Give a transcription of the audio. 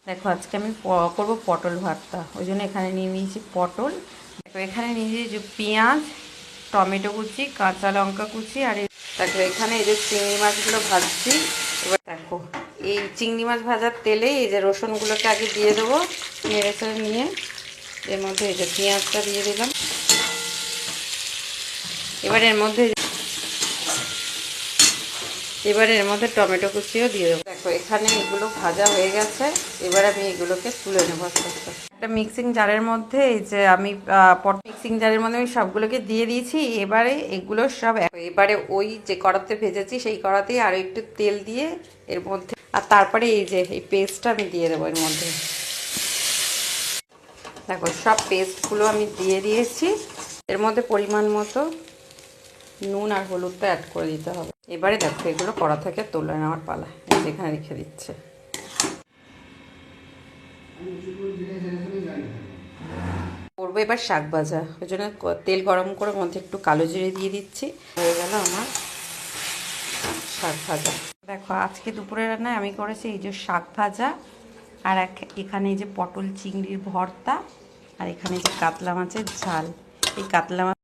দেখো আজকে আমি করবো পটল ভর্তা, ওই জন্য এখানে নিয়ে নিয়েছি পটল। দেখো এখানে নিয়ে নিয়েছি পেঁয়াজ, টমেটো কুচি, কাঁচা লঙ্কা কুচি, আর দেখো এখানে এই যে চিংড়ি মাছগুলো ভাজছি। এবার দেখো এই চিংড়ি মাছ ভাজার তেলে এই যে রসুনগুলোকে আগে দিয়ে দেবো, নেড়ে চেড়ে নিয়ে এর মধ্যে এই যে পেঁয়াজটা দিয়ে দিলাম। এবার এর মধ্যে টমেটো কুচিও দিয়ে দেবো। দেখো এখানে এগুলো ভাজা হয়ে গেছে, এবার আমি এগুলোকে তুলে নেবো আস্তে আস্তে। একটা মিক্সিং জারের মধ্যে এই যে আমি মিক্সিং জারের মধ্যে আমি সবগুলোকে দিয়ে দিয়েছি। এবারে এগুলো সব এবারে ওই যে কড়াতে ভেজেছি সেই কড়াতেই আরও একটু তেল দিয়ে এর মধ্যে, আর তারপরে এই যে এই পেস্টটা আমি দিয়ে দেবো এর মধ্যে। দেখো সব পেস্টগুলো আমি দিয়ে দিয়েছি। এর মধ্যে পরিমাণ মতো নুন আর হলুদটা অ্যাড করে দিতে হবে। এবারে দেখো এগুলো কড়া থেকে তুলে নেওয়ার পালা, যেখানে রেখে দিচ্ছে। করবো এবার শাক ভাজা, ওই জন্য তেল গরম করে মধ্যে একটু কালো জিরে দিয়ে দিচ্ছি। হয়ে গেল আমার শাক ভাজা। দেখো আজকে দুপুরে রান্নায় আমি করেছি এই যে শাক ভাজা, আর এখানে এই যে পটল চিংড়ির ভর্তা, আর এখানে যে কাতলা মাছের ঝাল। এই কাতলা মাছ